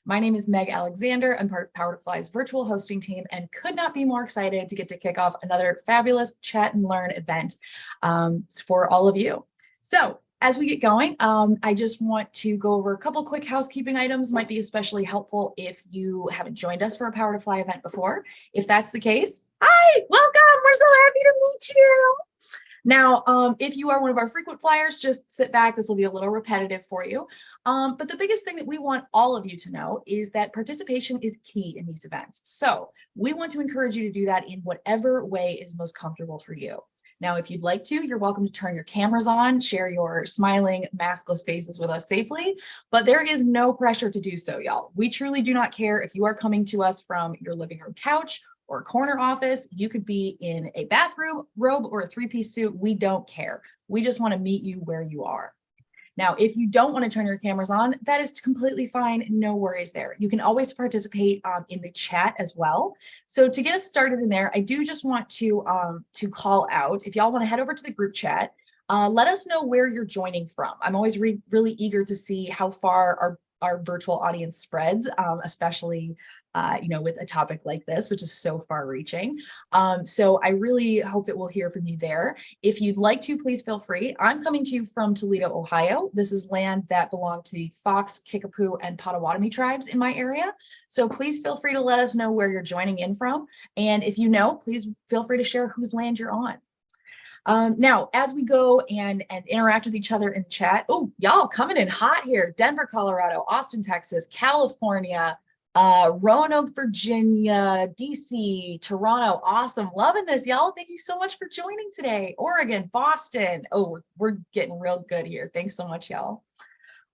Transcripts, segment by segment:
My name is Meg Alexander. I'm part of Power to Fly's virtual hosting team and could not be more excited to get to kick off another fabulous chat and learn event for all of you. So as we get going, I just want to go over a couple quick housekeeping items. Might be especially helpful if you haven't joined us for a Power to Fly event before. If that's the case, hi, welcome. We're so happy to meet you. Now, if you are one of our frequent flyers, just sit back. This will be a little repetitive for you. But the biggest thing that we want all of you to know is that participation is key in these events. So we want to encourage you to do that in whatever way is most comfortable for you. Now, if you'd like to, you're welcome to turn your cameras on, share your smiling, maskless faces with us safely, but there is no pressure to do so, y'all. We truly do not care if you are coming to us from your living room couch or corner office. You could be in a bathrobe or a three-piece suit. We don't care. We just want to meet you where you are. Now, if you don't want to turn your cameras on, that is completely fine. No worries there. You can always participate in the chat as well. So to get us started in there, I do just want to call out, if y'all want to head over to the group chat, let us know where you're joining from. I'm always really eager to see how far our virtual audience spreads, especially with a topic like this, which is so far reaching. So I really hope that we'll hear from you there. If you'd like to, please feel free. I'm coming to you from Toledo, Ohio. This is land that belonged to the Fox, Kickapoo, and Potawatomi tribes in my area. So please feel free to let us know where you're joining in from. And if you know, please feel free to share whose land you're on. Now, as we go and interact with each other in the chat, oh, y'all coming in hot here. Denver, Colorado, Austin, Texas, California, Roanoke, Virginia, DC, Toronto. Awesome. Loving this, y'all. Thank you so much for joining today. Oregon, Boston. Oh, we're getting real good here. Thanks so much, y'all.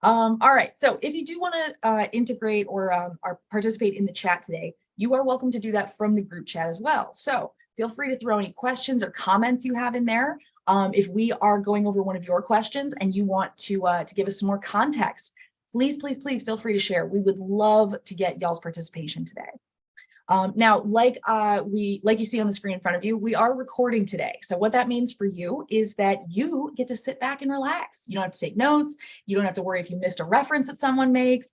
All right. So if you do want to integrate or participate in the chat today, you are welcome to do that from the group chat as well. So feel free to throw any questions or comments you have in there. If we are going over one of your questions and you want to give us some more context, please feel free to share. We would love to get y'all's participation today. Now, like you see on the screen in front of you, we are recording today. So what that means for you is that you get to sit back and relax. You don't have to take notes. You don't have to worry if you missed a reference that someone makes.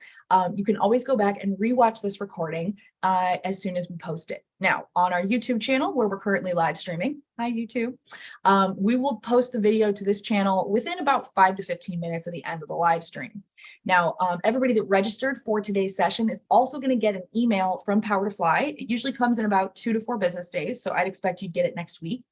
You can always go back and rewatch this recording as soon as we post it. Now, on our YouTube channel, where we're currently live streaming, hi YouTube, we will post the video to this channel within about 5 to 15 minutes of the end of the live stream. Now, everybody that registered for today's session is also going to get an email from Power to Fly. It usually comes in about 2 to 4 business days, so I'd expect you'd get it next week.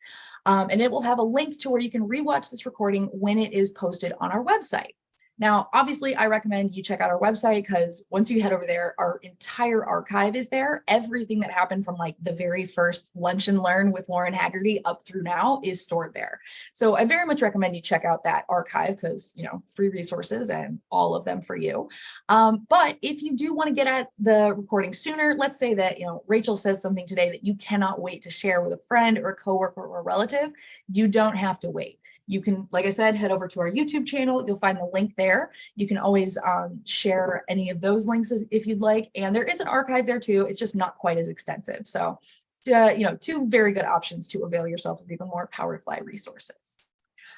And it will have a link to where you can rewatch this recording when it is posted on our website. Now, obviously, I recommend you check out our website because once you head over there, our entire archive is there. Everything that happened from like the very first Lunch and Learn with Lauren Haggerty up through now is stored there. So I very much recommend you check out that archive because, free resources and all of them for you. But if you do want to get at the recording sooner, let's say that, Rachel says something today that you cannot wait to share with a friend or a coworker or a relative, you don't have to wait. You can, like I said, head over to our YouTube channel. You'll find the link there. You can always share any of those links if you'd like. And there is an archive there too. It's just not quite as extensive. So, two very good options to avail yourself of even more Power to Fly resources.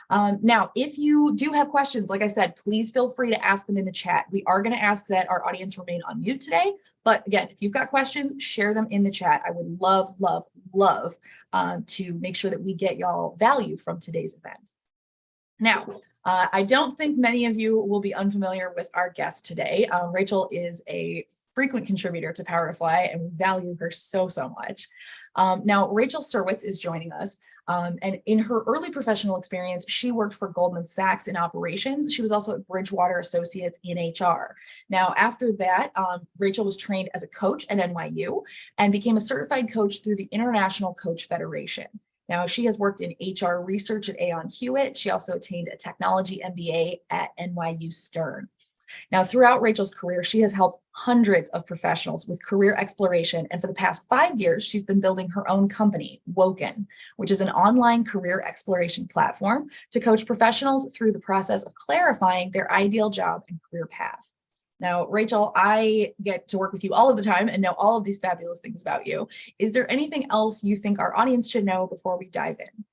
Now, if you do have questions, like I said, please feel free to ask them in the chat. We are going to ask that our audience remain on mute today. But again, if you've got questions, share them in the chat. I would love to make sure that we get y'all value from today's event. Now, I don't think many of you will be unfamiliar with our guest today. Rachel is a frequent contributor to Power to Fly, and we value her so much. Now, Rachel Serwetz is joining us, and in her early professional experience, she worked for Goldman Sachs in operations. She was also at Bridgewater Associates in HR. Now, after that, Rachel was trained as a coach at NYU and became a certified coach through the International Coach Federation. Now, she has worked in HR research at Aon Hewitt. She also attained a technology MBA at NYU Stern. Now, throughout Rachel's career, she has helped hundreds of professionals with career exploration. And for the past 5 years, she's been building her own company, Woken, which is an online career exploration platform to coach professionals through the process of clarifying their ideal job and career path. Now, Rachel, I get to work with you all of the time and know all of these fabulous things about you. Is there anything else you think our audience should know before we dive in?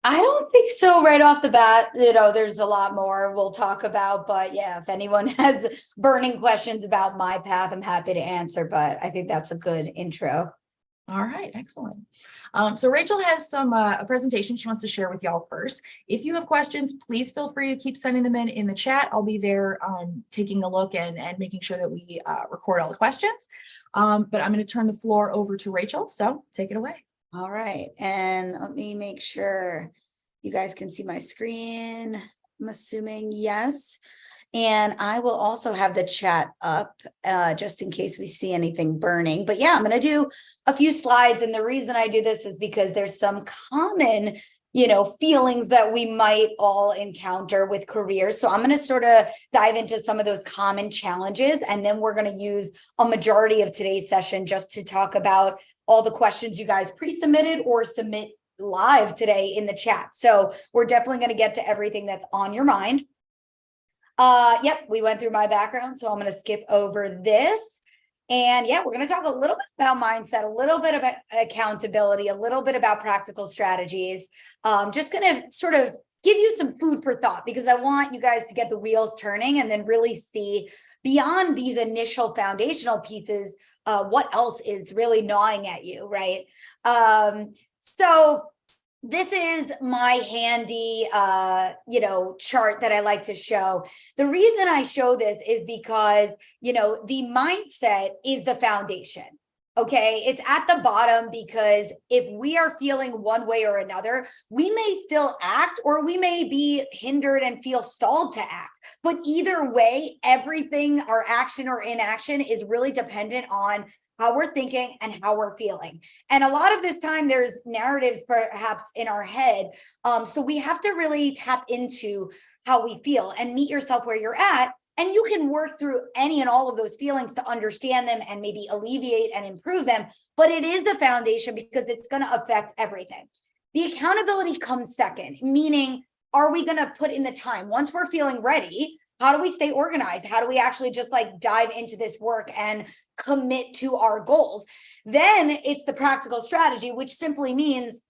I don't think so right off the bat. There's a lot more we'll talk about, but yeah, if anyone has burning questions about my path, I'm happy to answer, but I think that's a good intro. All right, excellent. So Rachel has a presentation she wants to share with y'all first. If you have questions, please feel free to keep sending them in the chat. I'll be there taking a look and making sure that we record all the questions. But I'm going to turn the floor over to Rachel, so take it away. All right, and let me make sure you guys can see my screen. I'm assuming yes. And I will also have the chat up just in case we see anything burning. But yeah, I'm going to do a few slides. And the reason I do this is because there's some common, feelings that we might all encounter with careers. So I'm going to sort of dive into some of those common challenges. And then we're going to use a majority of today's session just to talk about all the questions you guys pre-submitted or submit live today in the chat. So we're definitely going to get to everything that's on your mind. Yep, we went through my background, so I'm going to skip over this. And yeah, we're going to talk a little bit about mindset, a little bit about accountability, a little bit about practical strategies. Just going to sort of give you some food for thought, because I want you guys to get the wheels turning and then really see beyond these initial foundational pieces, what else is really gnawing at you, right? So this is my handy, chart that I like to show. The reason I show this is because, the mindset is the foundation. Okay, it's at the bottom, because if we are feeling one way or another, we may still act, or we may be hindered and feel stalled to act. But either way, everything, our action or inaction, is really dependent on how we're thinking and how we're feeling. And a lot of this time, there's narratives perhaps in our head. So we have to really tap into how we feel and meet yourself where you're at. And you can work through any and all of those feelings to understand them and maybe alleviate and improve them. But it is the foundation, because it's going to affect everything. The accountability comes second, meaning, are we going to put in the time? Once we're feeling ready, how do we stay organized? How do we actually just dive into this work and commit to our goals? Then it's the practical strategy, which simply means,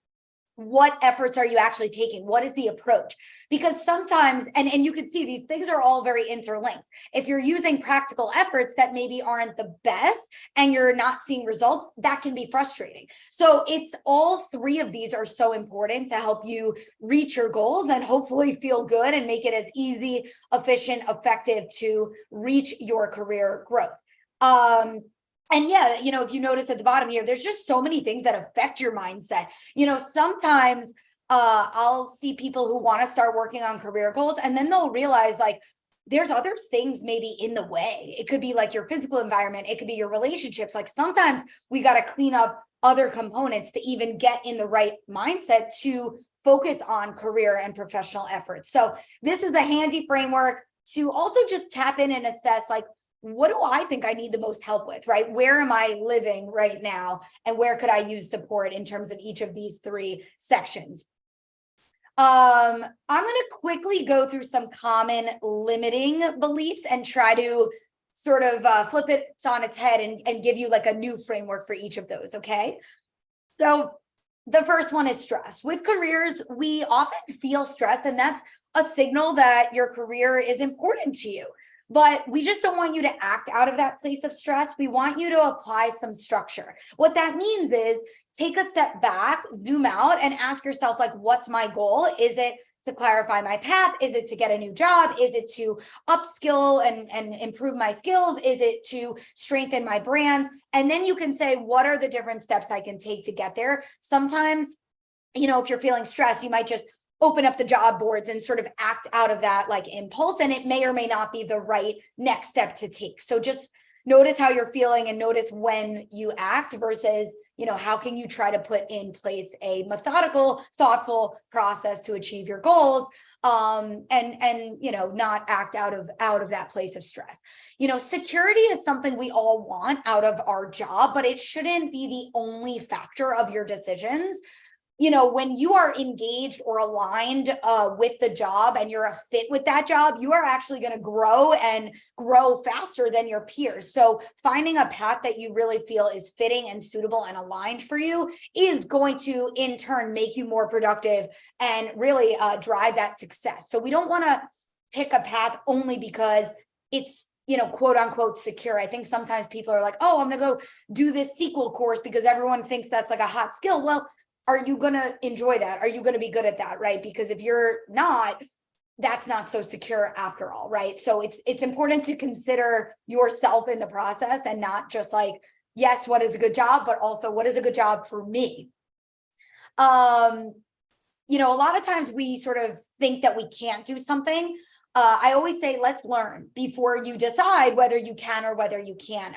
what efforts are you actually taking? What is the approach? Because sometimes, and you can see these things are all very interlinked. If you're using practical efforts that maybe aren't the best and you're not seeing results, that can be frustrating. So it's all three of these are so important to help you reach your goals and hopefully feel good and make it as easy, efficient, effective to reach your career growth. And yeah, if you notice at the bottom here, there's just so many things that affect your mindset. Sometimes I'll see people who want to start working on career goals, and then they'll realize there's other things maybe in the way. It could be your physical environment. It could be your relationships. Sometimes we got to clean up other components to even get in the right mindset to focus on career and professional efforts. So this is a handy framework to also just tap in and assess what do I think I need the most help with, right? Where am I living right now? And where could I use support in terms of each of these three sections? I'm going to quickly go through some common limiting beliefs and try to sort of flip it on its head and give you a new framework for each of those, okay? So the first one is stress. With careers, we often feel stress, and that's a signal that your career is important to you. But we just don't want you to act out of that place of stress. We want you to apply some structure. What that means is take a step back, zoom out, and ask yourself, what's my goal? Is it to clarify my path? Is it to get a new job? Is it to upskill and improve my skills? Is it to strengthen my brand? And then you can say, what are the different steps I can take to get there? Sometimes, if you're feeling stressed, you might just open up the job boards and sort of act out of that impulse, and it may or may not be the right next step to take. So just notice how you're feeling and notice when you act versus, how can you try to put in place a methodical, thoughtful process to achieve your goals, and not act out of that place of stress. Security is something we all want out of our job, but it shouldn't be the only factor of your decisions. when you are engaged or aligned with the job and you're a fit with that job, you are actually going to grow and grow faster than your peers. So finding a path that you really feel is fitting and suitable and aligned for you is going to in turn make you more productive and really drive that success. So we don't want to pick a path only because it's quote unquote secure. I think sometimes people are like, oh, I'm gonna go do this SQL course because everyone thinks that's like a hot skill. Well, are you going to enjoy that? Are you going to be good at that? Right? Because if you're not, that's not so secure after all. Right? So it's important to consider yourself in the process and not just like, yes, what is a good job, but also what is a good job for me? A lot of times we sort of think that we can't do something. I always say, let's learn before you decide whether you can or whether you can't.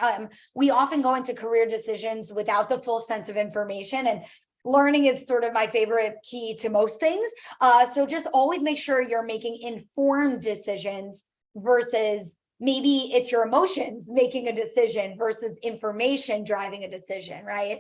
We often go into career decisions without the full sense of information, and learning is sort of my favorite key to most things. So just always make sure you're making informed decisions versus maybe it's your emotions making a decision versus information driving a decision, right?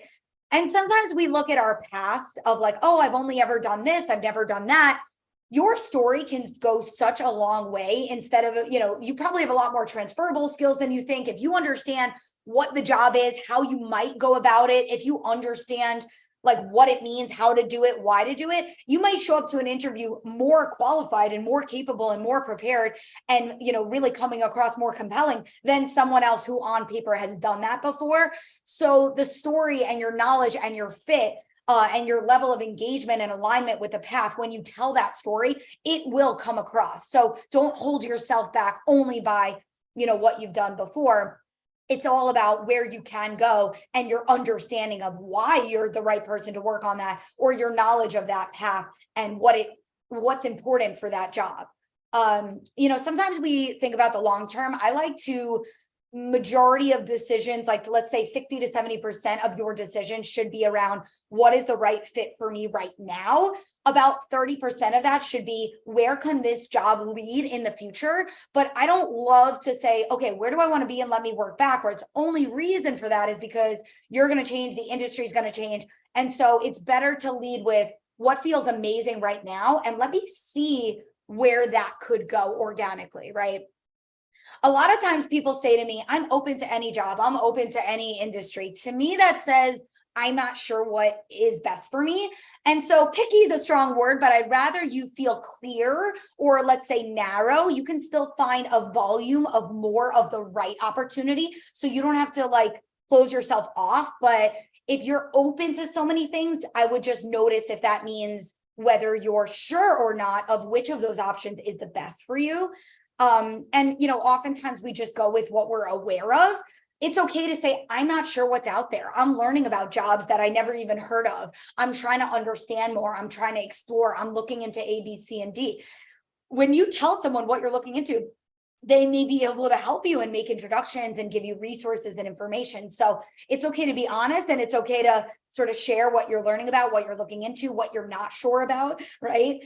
And sometimes we look at our past of like, oh, I've only ever done this, I've never done that. Your story can go such a long way. Instead of, you probably have a lot more transferable skills than you think. If you understand what the job is, how you might go about it, if you understand like what it means, how to do it, why to do it, you might show up to an interview more qualified and more capable and more prepared and, really coming across more compelling than someone else who on paper has done that before. So the story and your knowledge and your fit and your level of engagement and alignment with the path, when you tell that story, it will come across. So don't hold yourself back only by, what you've done before. It's all about where you can go and your understanding of why you're the right person to work on that, or your knowledge of that path and what's important for that job. Sometimes we think about the long term. I like to majority of decisions, like let's say 60 to 70% of your decisions should be around what is the right fit for me right now. About 30% of that should be where can this job lead in the future? But I don't love to say, okay, where do I want to be and let me work backwards. Only reason for that is because you're going to change, the industry is going to change. And so it's better to lead with what feels amazing right now and let me see where that could go organically, right? A lot of times people say to me, I'm open to any job, I'm open to any industry. To me, that says, I'm not sure what is best for me. And so picky is a strong word, but I'd rather you feel clear, or let's say narrow. You can still find a volume of more of the right opportunity. So you don't have to like close yourself off. But if you're open to so many things, I would just notice if that means whether you're sure or not of which of those options is the best for you. Oftentimes we just go with what we're aware of. It's okay to say, I'm not sure what's out there. I'm learning about jobs that I never even heard of. I'm trying to understand more. I'm trying to explore. I'm looking into A, B, C, and D. When you tell someone what you're looking into, they may be able to help you and make introductions and give you resources and information. So it's okay to be honest, and it's okay to sort of share what you're learning about, what you're looking into, what you're not sure about, right?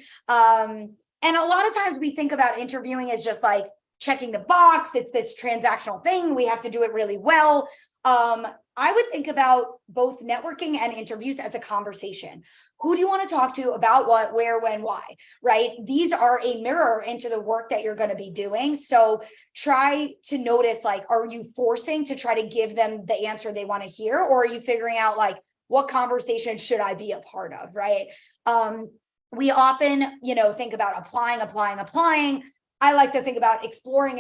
And a lot of times we think about interviewing as just like checking the box. It's this transactional thing. We have to do it really well. I would think about both networking and interviews as a conversation. Who do you want to talk to about what, where, when, why, right? These are a mirror into the work that you're going to be doing. So try to notice, like, are you forcing to try to give them the answer they want to hear? Or are you figuring out like, what conversation should I be a part of, right? We often, think about applying. I like to think about exploring.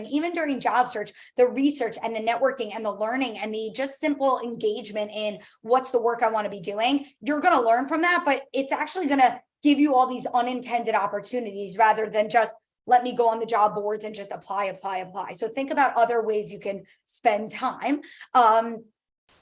Even during job search, the research and the networking and the learning and the just simple engagement in what's the work I want to be doing. You're going to learn from that, but it's actually going to give you all these unintended opportunities rather than just let me go on the job boards and just apply. So think about other ways you can spend time.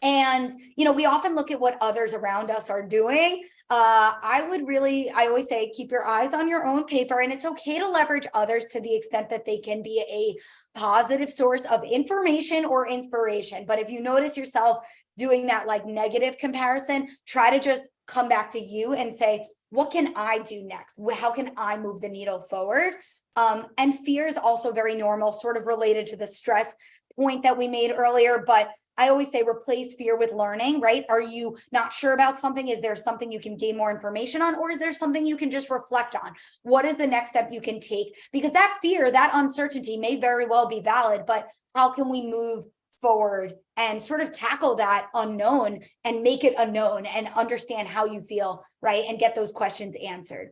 We often look at what others around us are doing. I always say, keep your eyes on your own paper, and it's okay to leverage others to the extent that they can be a positive source of information or inspiration. But if you notice yourself doing that like negative comparison, try to just come back to you and say, what can I do next? How can I move the needle forward? And fear is also very normal, sort of related to the stress point that we made earlier, but I always say replace fear with learning, right? Are you not sure about something? Is there something you can gain more information on, or is there something you can just reflect on? What is the next step you can take? Because that fear, that uncertainty may very well be valid, but how can we move forward and sort of tackle that unknown and make it unknown and understand how you feel, right? And get those questions answered.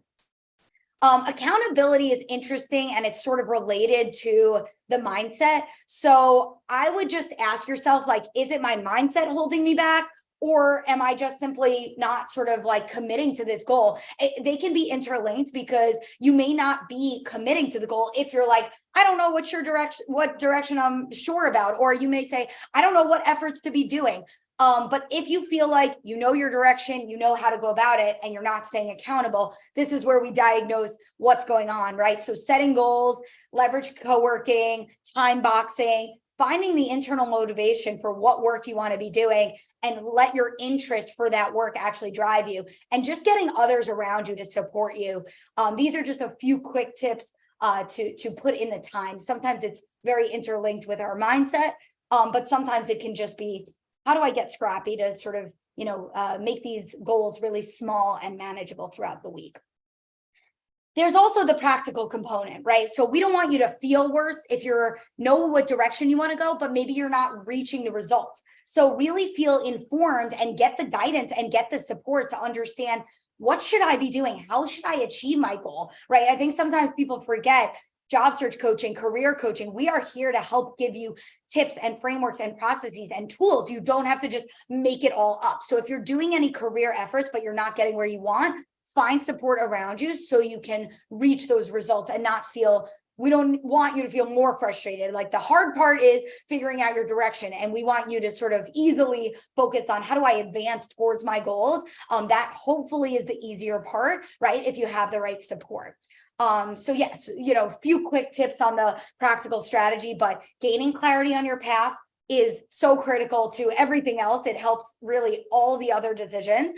Accountability is interesting, and it's sort of related to the mindset. So I would just ask yourself, like, is it my mindset holding me back? Or am I just simply not sort of like committing to this goal? They can be interlinked, because you may not be committing to the goal if you're like, I don't know what direction I'm sure about. Or you may say, I don't know what efforts to be doing. But if you feel like you know your direction, you know how to go about it, and you're not staying accountable, this is where we diagnose what's going on, right? So setting goals, leverage co-working, time boxing, finding the internal motivation for what work you want to be doing, and let your interest for that work actually drive you, and just getting others around you to support you. These are just a few quick tips to put in the time. Sometimes it's very interlinked with our mindset, but sometimes it can just be, how do I get scrappy to sort of, make these goals really small and manageable throughout the week? There's also the practical component, right? So we don't want you to feel worse if you know what direction you want to go, but maybe you're not reaching the results. So really feel informed and get the guidance and get the support to understand, what should I be doing? How should I achieve my goal, right? I think sometimes people forget job search coaching, career coaching. We are here to help give you tips and frameworks and processes and tools. You don't have to just make it all up. So if you're doing any career efforts, but you're not getting where you want, find support around you so you can reach those results and not feel, we don't want you to feel more frustrated. Like, the hard part is figuring out your direction, and we want you to sort of easily focus on, how do I advance towards my goals? That hopefully is the easier part, right? If you have the right support. So yes, a few quick tips on the practical strategy, but gaining clarity on your path is so critical to everything else. It helps really all the other decisions.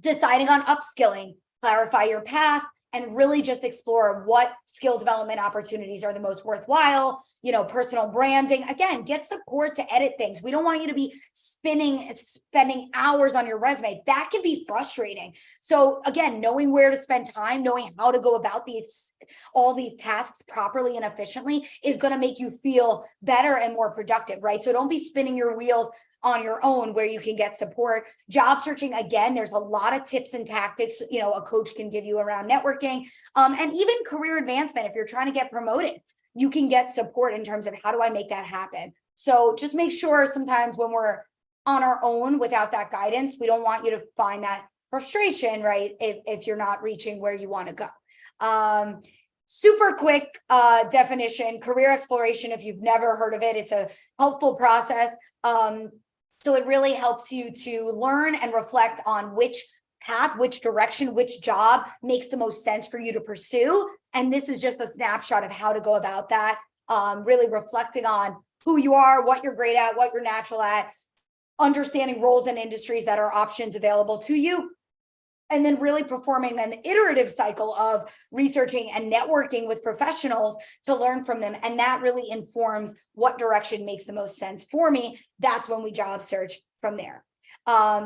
Deciding on upskilling, clarify your path, and really just explore what skill development opportunities are the most worthwhile. Personal branding, again, get support to edit things. We don't want you to be spending hours on your resume. That can be frustrating. So again, knowing where to spend time, knowing how to go about all these tasks properly and efficiently is going to make you feel better and more productive, right? So don't be spinning your wheels on your own, where you can get support. Job searching, again, there's a lot of tips and tactics, a coach can give you around networking, and even career advancement. If you're trying to get promoted, you can get support in terms of, how do I make that happen? So just make sure, sometimes when we're on our own without that guidance, we don't want you to find that frustration, right? If you're not reaching where you want to go. Super quick definition, career exploration. If you've never heard of it, it's a helpful process. So it really helps you to learn and reflect on which path, which direction, which job makes the most sense for you to pursue. And this is just a snapshot of how to go about that. Really reflecting on who you are, what you're great at, what you're natural at, understanding roles and industries that are options available to you, and then really performing an iterative cycle of researching and networking with professionals to learn from them. And that really informs what direction makes the most sense for me. That's when we job search from there.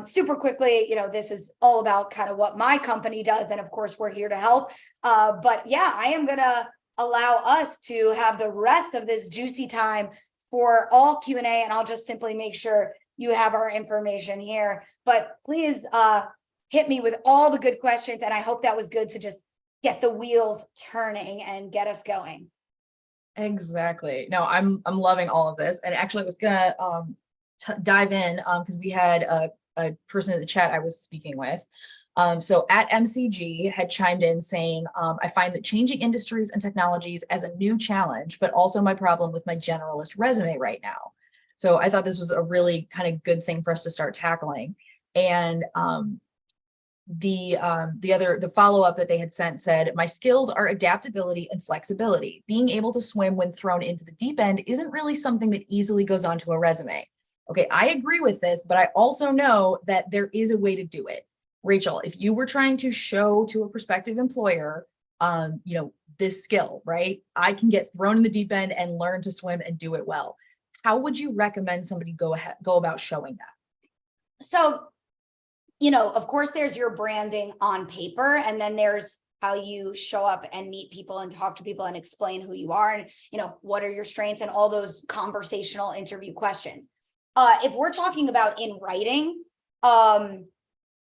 Super quickly, this is all about kind of what my company does. And of course, we're here to help. But yeah, I am going to allow us to have the rest of this juicy time for all Q&A. And I'll just simply make sure you have our information here. But please, hit me with all the good questions. And I hope that was good to just get the wheels turning and get us going. Exactly. No, I'm loving all of this. And actually I was gonna dive in because we had a person in the chat I was speaking with. So at MCG had chimed in saying, I find that changing industries and technologies as a new challenge, but also my problem with my generalist resume right now. So I thought this was a really kind of good thing for us to start tackling. And the follow-up that they had sent said, my skills are adaptability and flexibility. Being able to swim when thrown into the deep end isn't really something that easily goes onto a resume. Okay, I agree with this, but I also know that there is a way to do it. Rachel, if you were trying to show to a prospective employer, this skill, right? I can get thrown in the deep end and learn to swim and do it well. How would you recommend somebody go about showing that? So, of course, there's your branding on paper, and then there's how you show up and meet people and talk to people and explain who you are and, what are your strengths and all those conversational interview questions. If we're talking about in writing,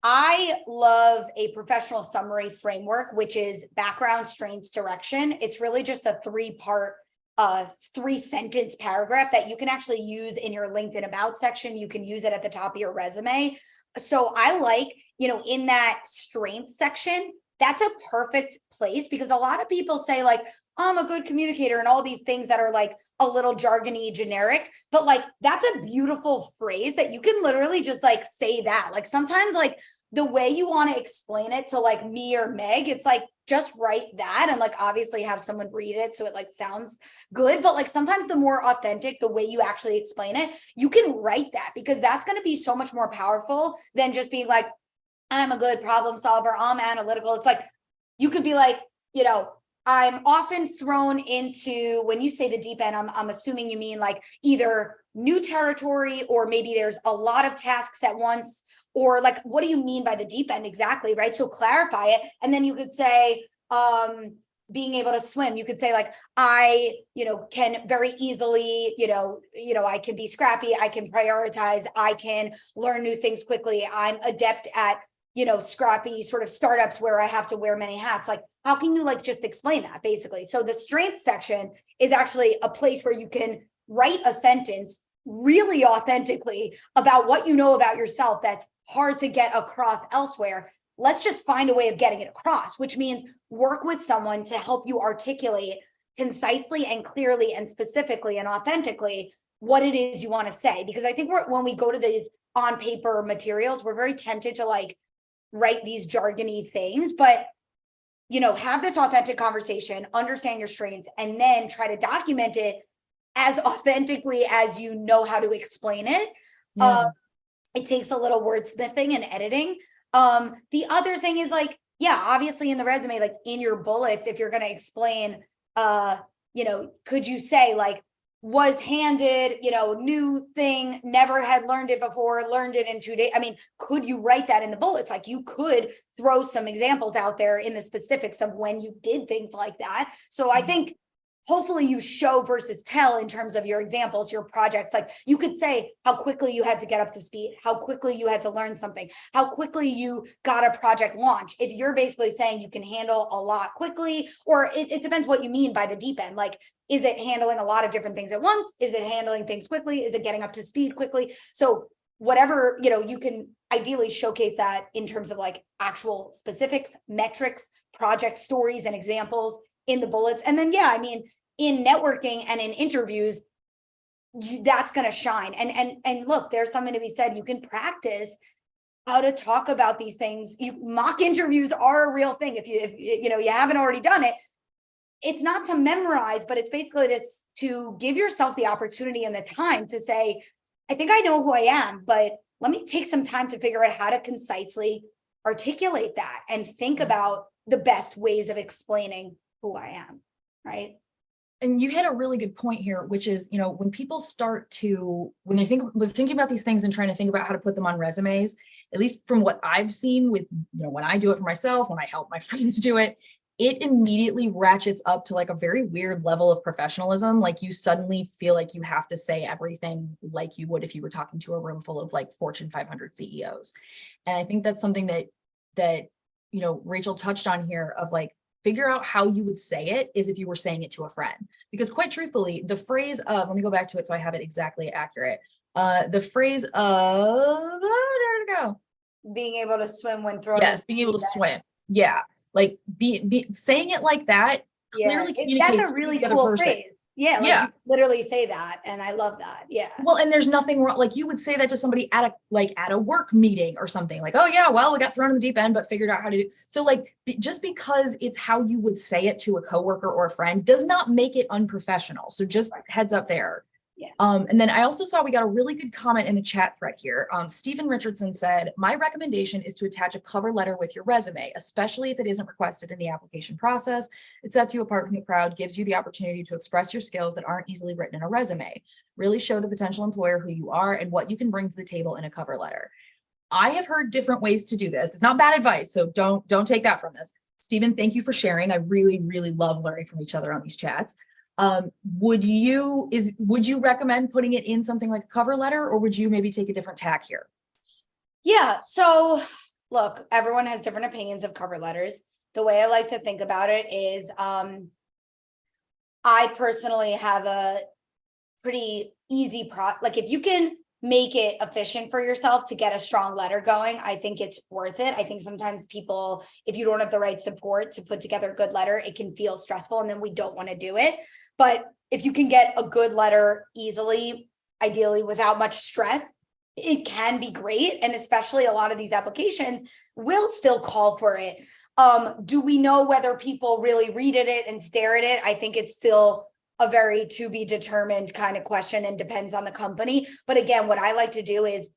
I love a professional summary framework, which is background, strengths, direction. It's really just a 3-part, 3-sentence paragraph that you can actually use in your LinkedIn About section. You can use it at the top of your resume. So I like, in that strength section, that's a perfect place, because a lot of people say like, I'm a good communicator and all these things that are like a little jargony, generic, but like, that's a beautiful phrase that you can literally just like say that. Like sometimes like the way you want to explain it to like me or Meg, it's like, just write that and like obviously have someone read it so it like sounds good. But like sometimes the more authentic, the way you actually explain it, you can write that, because that's going to be so much more powerful than just being like, I'm a good problem solver, I'm analytical. It's like, you could be like, I'm often thrown into, when you say the deep end, I'm assuming you mean like either new territory, or maybe there's a lot of tasks at once, or like, what do you mean by the deep end exactly, right? So clarify it. And then you could say, being able to swim, you could say like, I, can very easily, I can be scrappy, I can prioritize, I can learn new things quickly, I'm adept at, scrappy sort of startups where I have to wear many hats. Like, how can you like just explain that basically? So the strengths section is actually a place where you can write a sentence really authentically about what you know about yourself that's hard to get across elsewhere. Let's just find a way of getting it across, which means work with someone to help you articulate concisely and clearly and specifically and authentically what it is you want to say. Because I think when we go to these on paper materials, we're very tempted to like write these jargony things, but have this authentic conversation, understand your strengths, and then try to document it as authentically as you know how to explain it. Yeah. It takes a little wordsmithing and editing. The other thing is like, yeah, obviously in the resume, like in your bullets, if you're going to explain, could you say like, was handed, new thing, never had learned it before, learned it in 2 days. I mean, could you write that in the bullets? Like you could throw some examples out there in the specifics of when you did things like that. So I think hopefully you show versus tell in terms of your examples, your projects. Like you could say how quickly you had to get up to speed, how quickly you had to learn something, how quickly you got a project launch. If you're basically saying you can handle a lot quickly, or it depends what you mean by the deep end. Like, is it handling a lot of different things at once? Is it handling things quickly? Is it getting up to speed quickly? So whatever, you can ideally showcase that in terms of like actual specifics, metrics, project stories, and examples in the bullets. And then, yeah, I mean, in networking and in interviews, that's going to shine. And look, there's something to be said. You can practice how to talk about these things. Mock interviews are a real thing. If you haven't already done it, it's not to memorize, but it's basically just to give yourself the opportunity and the time to say, I think I know who I am, but let me take some time to figure out how to concisely articulate that and think about the best ways of explaining who I am, right? And you hit a really good point here, which is, when people start to, when they thinking about these things and trying to think about how to put them on resumes, at least from what I've seen with, when I do it for myself, when I help my friends do it, it immediately ratchets up to like a very weird level of professionalism. Like you suddenly feel like you have to say everything like you would if you were talking to a room full of like Fortune 500 CEOs. And I think that's something that Rachel touched on here of like, figure out how you would say it is if you were saying it to a friend. Because quite truthfully, the phrase of, let me go back to it so I have it exactly accurate. The phrase of, there we go. Being able to swim when thrown. Yes, being able to swim. Yeah. Like be saying it like that clearly communicates that's a really to the other cool person. phrase. Yeah, like you literally say that, and I love that. Yeah. Well, and there's nothing wrong. Like you would say that to somebody at a work meeting or something. Like, oh yeah, well, we got thrown in the deep end, but figured out how to do. So like, just because it's how you would say it to a coworker or a friend does not make it unprofessional. So just heads up there. Yeah. And then I also saw we got a really good comment in the chat thread here. Stephen Richardson said, my recommendation is to attach a cover letter with your resume, especially if it isn't requested in the application process. It sets you apart from the crowd, gives you the opportunity to express your skills that aren't easily written in a resume. Really show the potential employer who you are and what you can bring to the table in a cover letter. I have heard different ways to do this. It's not bad advice, so don't take that from this. Stephen, thank you for sharing. I really, really love learning from each other on these chats. Would you recommend putting it in something like a cover letter, or would you maybe take a different tack here? Yeah, so look, everyone has different opinions of cover letters. The way I like to think about it is I personally have a pretty easy like if you can make it efficient for yourself to get a strong letter going, I think it's worth it. I think sometimes people, if you don't have the right support to put together a good letter, it can feel stressful and then we don't want to do it. But if you can get a good letter easily, ideally without much stress, it can be great. And especially a lot of these applications will still call for it. Do we know whether people really read at it and stare at it? I think it's still a very to be determined kind of question and depends on the company. But again, what I like to do is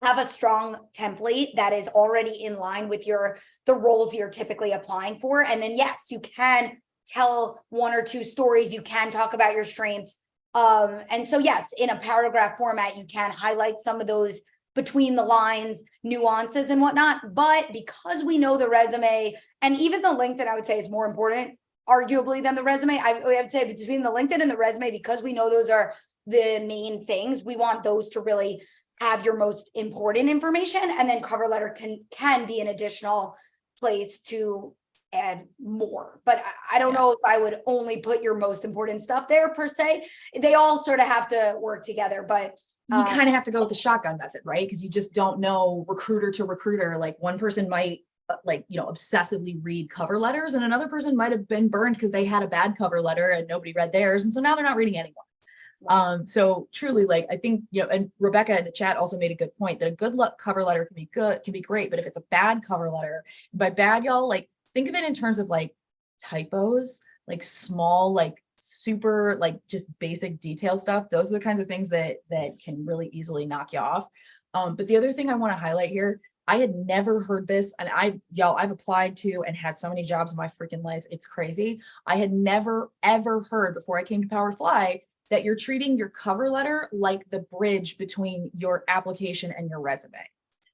have a strong template that is already in line with the roles you're typically applying for. And then yes, you can tell one or two stories, you can talk about your strengths. And so yes, in a paragraph format, you can highlight some of those between the lines, nuances and whatnot. But because we know the resume and even the LinkedIn, I would say is more important arguably than the resume. I would say between the LinkedIn and the resume, because we know those are the main things, we want those to really have your most important information. And then cover letter can be an additional place to add more. But I don't know if I would only put your most important stuff there per se. They all sort of have to work together, but you kind of have to go with the shotgun method, right? Because you just don't know recruiter to recruiter. Like one person might obsessively read cover letters and another person might have been burned because they had a bad cover letter and nobody read theirs. And so now they're not reading anyone. So truly, like, I think, and Rebecca in the chat also made a good point that a good cover letter can be great, but if it's a bad cover letter, by bad, y'all, like, think of it in terms of like typos, like small, like super, like just basic detail stuff. Those are the kinds of things that can really easily knock you off. But the other thing I want to highlight here, I had never heard this, and I've applied to and had so many jobs in my freaking life. It's crazy. I had never, ever heard before I came to Power to Fly that you're treating your cover letter like the bridge between your application and your resume.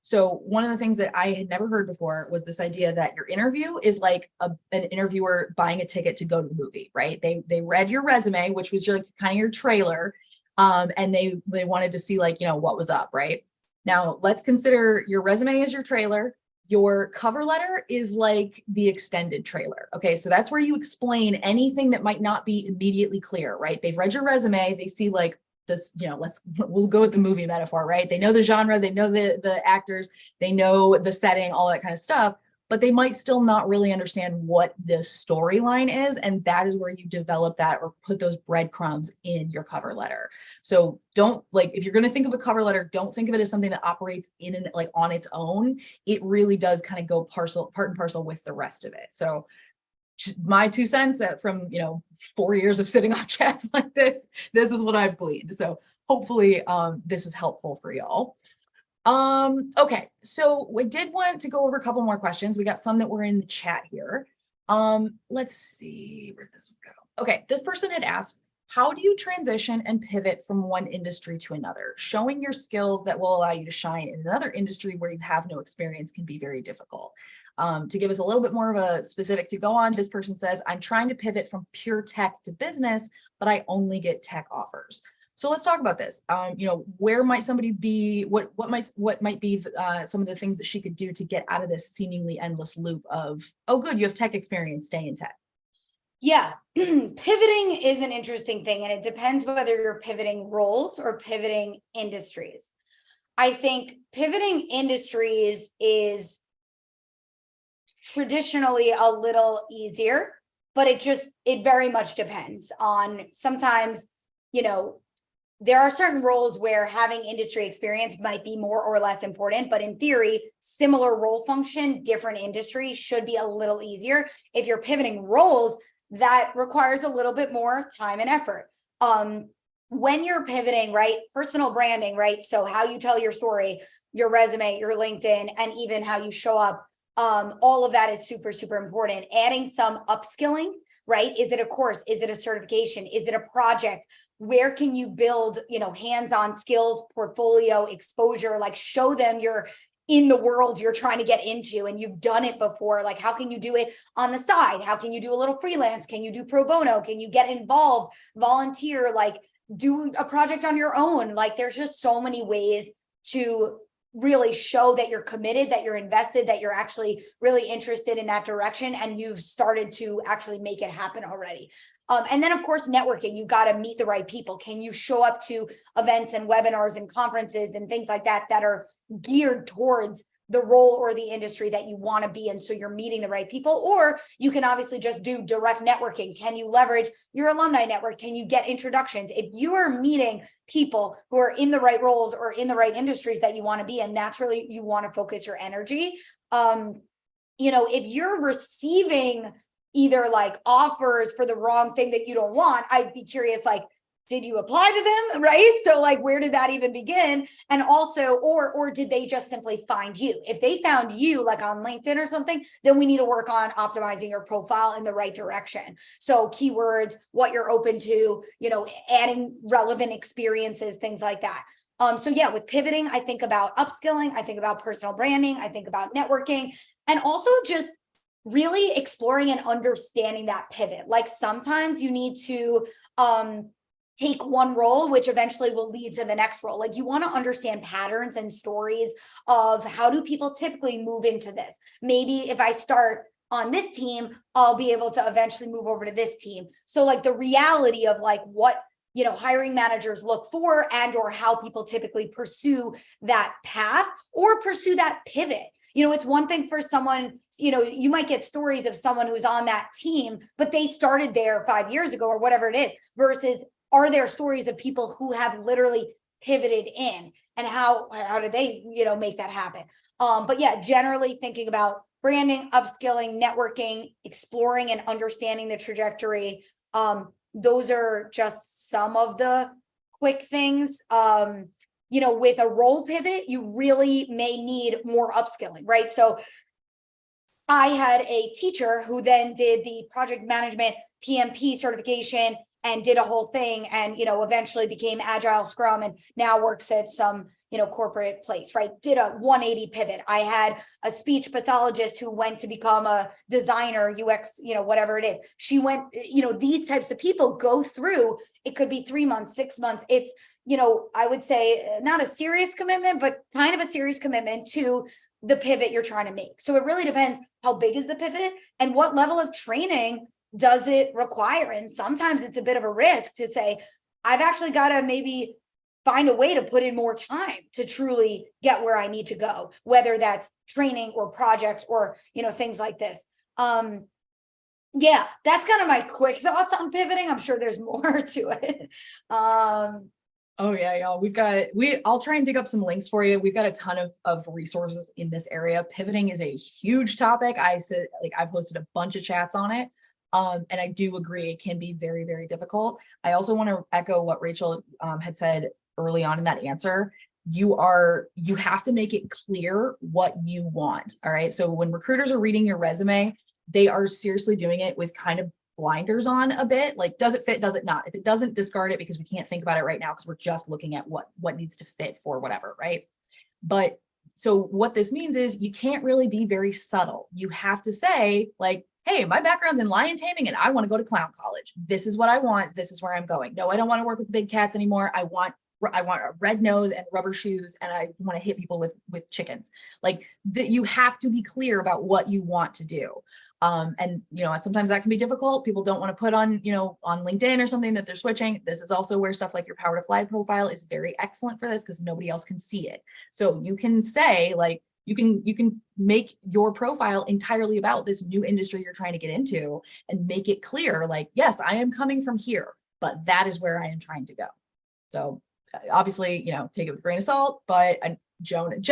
So one of the things that I had never heard before was this idea that your interview is like an interviewer buying a ticket to go to the movie, right? They read your resume, which was your kind of your trailer, and they wanted to see like, what was up, right? Now, let's consider your resume as your trailer. Your cover letter is like the extended trailer. Okay, so that's where you explain anything that might not be immediately clear, right? They've read your resume, they see like this, we'll go with the movie metaphor, right? They know the genre, they know the actors, they know the setting, all that kind of stuff, but they might still not really understand what the storyline is. And that is where you develop that or put those breadcrumbs in your cover letter. So don't, like, if you're going to think of a cover letter, don't think of it as something that operates on its own. It really does kind of go part and parcel with the rest of it. So just my 2 cents that from, 4 years of sitting on chats like this is what I've gleaned. So hopefully this is helpful for y'all. Okay, so we did want to go over a couple more questions. We got some that were in the chat here. Let's see, where did this one go? Okay, this person had asked, how do you transition and pivot from one industry to another? Showing your skills that will allow you to shine in another industry where you have no experience can be very difficult. To give us a little bit more of a specific to go on, this person says, I'm trying to pivot from pure tech to business, but I only get tech offers. So let's talk about this. Where might somebody be? What might be some of the things that she could do to get out of this seemingly endless loop of, oh, good, you have tech experience, stay in tech. Yeah, pivoting is an interesting thing, and it depends whether you're pivoting roles or pivoting industries. I think pivoting industries is traditionally a little easier, but it very much depends on sometimes, there are certain roles where having industry experience might be more or less important, but in theory, similar role function, different industry should be a little easier. If you're pivoting roles, that requires a little bit more time and effort. when you're pivoting, right? Personal branding, right? So how you tell your story, your resume, your LinkedIn, and even how you show up, all of that is super, super important. Adding some upskilling, right? Is it a course? Is it a certification? Is it a project? Where can you build, hands-on skills, portfolio, exposure, like show them you're in the world you're trying to get into and you've done it before. Like, how can you do it on the side? How can you do a little freelance? Can you do pro bono? Can you get involved, volunteer, like do a project on your own? Like, there's just so many ways to really show that you're committed, that you're invested, that you're actually really interested in that direction, and you've started to actually make it happen already. And then, of course, networking. You got to meet the right people. Can you show up to events and webinars and conferences and things like that that are geared towards the role or the industry that you want to be in, so you're meeting the right people? Or you can obviously just do direct networking. Can you leverage your alumni network? Can you get introductions? If you are meeting people who are in the right roles or in the right industries that you want to be in, that's really you want to focus your energy. If you're receiving either like offers for the wrong thing that you don't want, I'd be curious, like, did you apply to them, right? So like, where did that even begin? And also, or did they just simply find you? If they found you like on LinkedIn or something, then we need to work on optimizing your profile in the right direction. So keywords, what you're open to, adding relevant experiences, things like that. So yeah, with pivoting, I think about upskilling, I think about personal branding, I think about networking, and also just really exploring and understanding that pivot. Like, sometimes you need to take one role, which eventually will lead to the next role. Like, you want to understand patterns and stories of how do people typically move into this. Maybe if I start on this team, I'll be able to eventually move over to this team. So like the reality of like what hiring managers look for, and or how people typically pursue that path or pursue that pivot. It's one thing for someone, you might get stories of someone who's on that team, but they started there 5 years ago or whatever it is, versus are there stories of people who have literally pivoted in, and how do they, make that happen? But yeah, generally thinking about branding, upskilling, networking, exploring and understanding the trajectory. Those are just some of the quick things. With a role pivot, you really may need more upskilling, right? So I had a teacher who then did the project management PMP certification and did a whole thing, and eventually became Agile Scrum, and now works at some corporate place, right? Did a 180 pivot. I had a speech pathologist who went to become a designer, UX, whatever it is. She went, these types of people go through, it could be 3 months, 6 months. It's, I would say not a serious commitment, but kind of a serious commitment to the pivot you're trying to make. So it really depends, how big is the pivot and what level of training does it require? And sometimes it's a bit of a risk to say, I've actually got to maybe find a way to put in more time to truly get where I need to go, whether that's training or projects or, things like this. Yeah, that's kind of my quick thoughts on pivoting. I'm sure there's more to it. Oh yeah, y'all. I'll try and dig up some links for you. We've got a ton of resources in this area. Pivoting is a huge topic. I've hosted a bunch of chats on it. And I do agree, it can be very, very difficult. I also want to echo what Rachel had said early on in that answer. You have to make it clear what you want. All right. So when recruiters are reading your resume, they are seriously doing it with kind of blinders on a bit. Like, does it fit? Does it not? If it doesn't, discard it, because we can't think about it right now because we're just looking at what needs to fit for whatever. Right. But so what this means is you can't really be very subtle. You have to say, like, hey, my background's in lion taming and I want to go to clown college. This is what I want. This is where I'm going. No, I don't want to work with the big cats anymore. I want a red nose and rubber shoes, and I want to hit people with chickens. Like, you have to be clear about what you want to do. And sometimes that can be difficult. People don't want to put on, on LinkedIn or something that they're switching. This is also where stuff like your Power to Fly profile is very excellent for this, because nobody else can see it. So you can say, like, you can make your profile entirely about this new industry you're trying to get into, and make it clear, like, yes, I am coming from here, but that is where I am trying to go. So obviously, take it with a grain of salt, but Joan,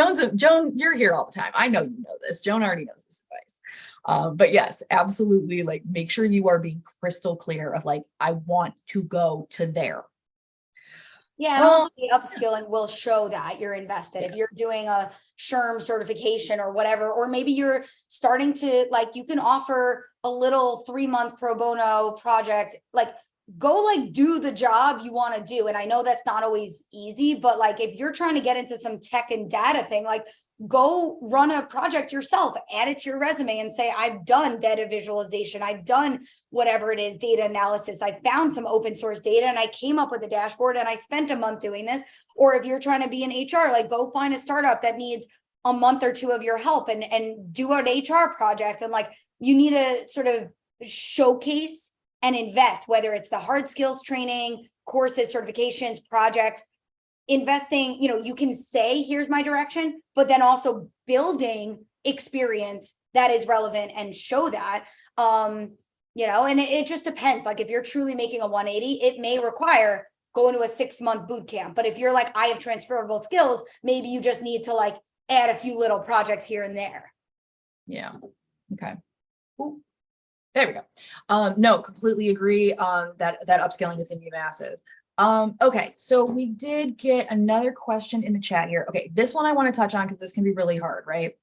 you're here all the time. I know you know this. Joan already knows this advice. But yes, absolutely. Like, make sure you are being crystal clear of, like, I want to go to there. Yeah, and also the upskilling will show that you're invested. If you're doing a SHRM certification or whatever, or maybe you're starting to like, you can offer a little 3-month pro bono project, like go like do the job you want to do. And I know that's not always easy, but like if you're trying to get into some tech and data thing, like go run a project yourself, add it to your resume and say, I've done data visualization, I've done whatever it is, data analysis, I found some open source data and I came up with a dashboard and I spent a month doing this. Or if you're trying to be in HR, like go find a startup that needs a month or two of your help and do an HR project. And like you need to sort of showcase and invest, whether it's the hard skills training, courses, certifications, projects, investing, you can say, here's my direction, but then also building experience that is relevant and show that, and it just depends. Like if you're truly making a 180, it may require going to a 6-month boot camp. But if you're like, I have transferable skills, maybe you just need to like add a few little projects here and there. Yeah. Okay. Ooh. There we go. No, completely agree. That upscaling is going to be massive. Okay, so we did get another question in the chat here. Okay, this one I want to touch on because this can be really hard, right?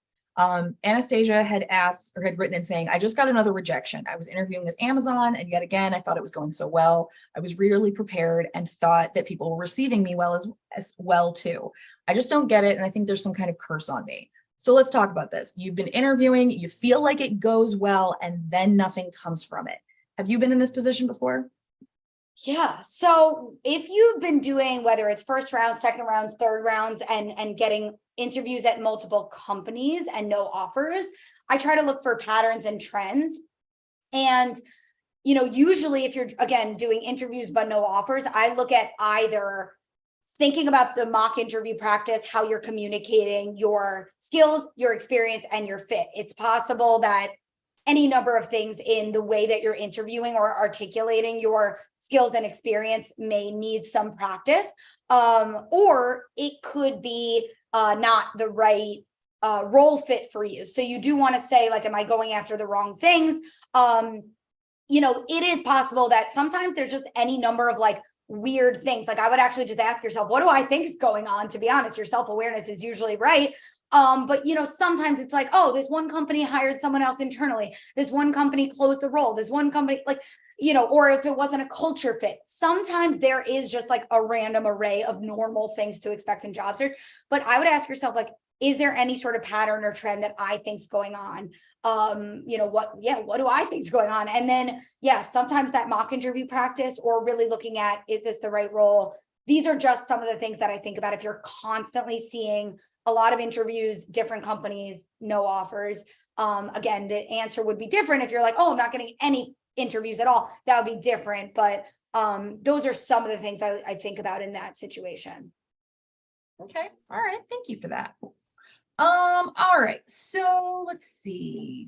Anastasia had asked or had written in saying, I just got another rejection. I was interviewing with Amazon and yet again, I thought it was going so well. I was really prepared and thought that people were receiving me well as well too. I just don't get it. And I think there's some kind of curse on me. So let's talk about this. You've been interviewing, you feel like it goes well, and then nothing comes from it. Have you been in this position before? Yeah. So if you've been doing, whether it's first round, second rounds, third rounds, and getting interviews at multiple companies and no offers, I try to look for patterns and trends. And, usually if you're, again, doing interviews, but no offers, I look at either thinking about the mock interview practice, how you're communicating your skills, your experience, and your fit. It's possible that any number of things in the way that you're interviewing or articulating your skills and experience may need some practice, or it could be not the right role fit for you. So you do want to say, like, am I going after the wrong things? It is possible that sometimes there's just any number of like weird things. Like I would actually just ask yourself, what do I think is going on? To be honest, your self-awareness is usually right. But sometimes it's like, oh, this one company hired someone else internally. This one company closed the role. This one company, like, or if it wasn't a culture fit, sometimes there is just like a random array of normal things to expect in job search. But I would ask yourself, like, is there any sort of pattern or trend that I think's going on? What do I think's going on? And then, sometimes that mock interview practice or really looking at, is this the right role? These are just some of the things that I think about. If you're constantly seeing a lot of interviews, different companies, no offers, again, the answer would be different. If you're like, oh, I'm not getting any interviews at all, that would be different. But those are some of the things I think about in that situation. Okay. All right. Thank you for that. All right, so let's see.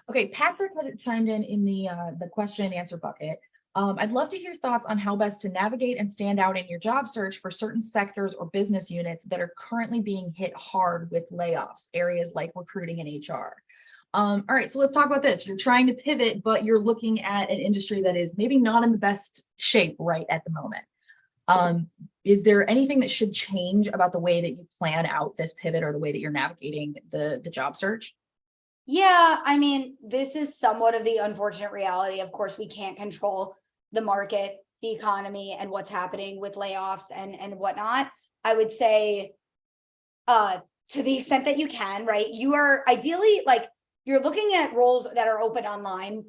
Okay, Patrick had chimed in the question and answer bucket. I'd love to hear thoughts on how best to navigate and stand out in your job search for certain sectors or business units that are currently being hit hard with layoffs, areas like recruiting and HR. All right, so let's talk about this. You're trying to pivot, but you're looking at an industry that is maybe not in the best shape right at the moment. Is there anything that should change about the way that you plan out this pivot or the way that you're navigating the job search? Yeah, I mean, this is somewhat of the unfortunate reality. Of course, we can't control the market, the economy, and what's happening with layoffs and whatnot. I would say, to the extent that you can, right? You are ideally like, you're looking at roles that are open online.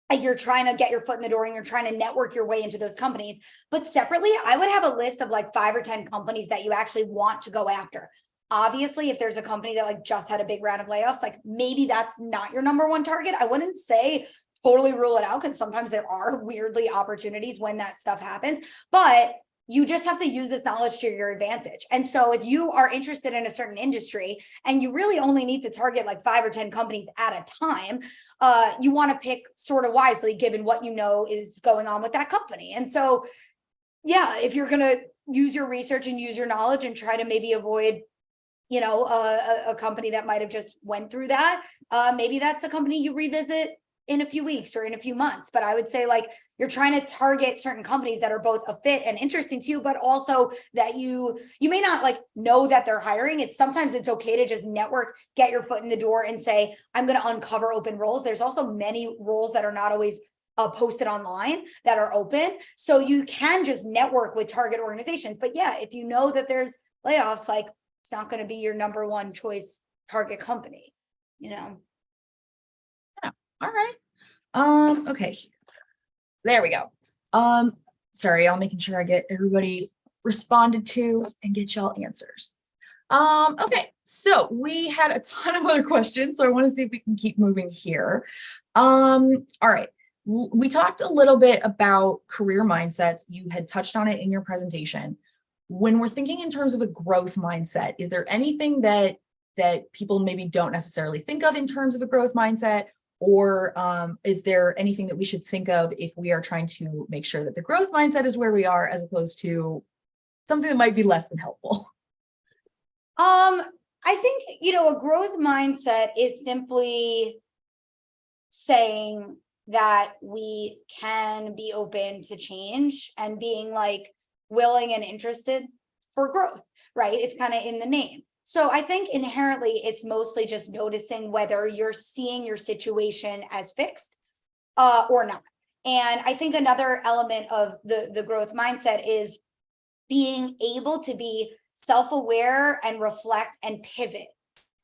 And you're trying to get your foot in the door and you're trying to network your way into those companies. But separately, I would have a list of like 5 or 10 companies that you actually want to go after. Obviously, if there's a company that like just had a big round of layoffs, like maybe that's not your number one target. I wouldn't say totally rule it out because sometimes there are weirdly opportunities when that stuff happens. But you just have to use this knowledge to your advantage. And so if you are interested in a certain industry and you really only need to target like 5 or 10 companies at a time, you want to pick sort of wisely given what you know is going on with that company. And so, if you're going to use your research and use your knowledge and try to maybe avoid, a company that might have just went through that, maybe that's a company you revisit in a few weeks or in a few months. But I would say like you're trying to target certain companies that are both a fit and interesting to you, but also that you may not like know that they're hiring. Sometimes it's okay to just network, get your foot in the door and say, I'm going to uncover open roles. There's also many roles that are not always posted online that are open. So you can just network with target organizations. But yeah, if you know that there's layoffs, like it's not going to be your number one choice target company, you know? Yeah. All right. Okay. There we go. Sorry, I'm making sure I get everybody responded to and get y'all answers. Okay, so we had a ton of other questions, so I want to see if we can keep moving here. All right. We talked a little bit about career mindsets. You had touched on it in your presentation. When we're thinking in terms of a growth mindset, is there anything that people maybe don't necessarily think of in terms of a growth mindset? Or is there anything that we should think of if we are trying to make sure that the growth mindset is where we are, as opposed to something that might be less than helpful? I think, a growth mindset is simply saying that we can be open to change and being like willing and interested for growth, right? It's kind of in the name. So I think inherently it's mostly just noticing whether you're seeing your situation as fixed or not. And I think another element of the growth mindset is being able to be self-aware and reflect and pivot.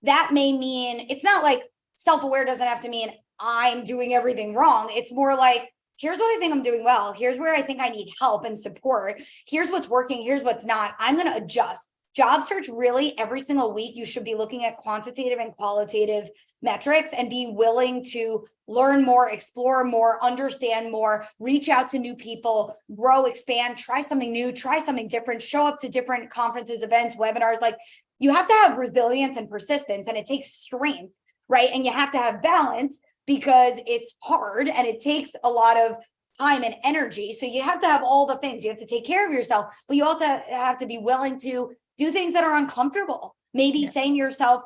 That may mean, it's not like self-aware doesn't have to mean I'm doing everything wrong. It's more like, here's what I think I'm doing well. Here's where I think I need help and support. Here's what's working. Here's what's not. I'm going to adjust. Job search, really, every single week, you should be looking at quantitative and qualitative metrics and be willing to learn more, explore more, understand more, reach out to new people, grow, expand, try something new, try something different, show up to different conferences, events, webinars. Like, you have to have resilience and persistence, and it takes strength, right? And you have to have balance because it's hard and it takes a lot of time and energy. So you have to have all the things. You have to take care of yourself, but you also have to be willing to do things that are uncomfortable. Maybe saying to yourself,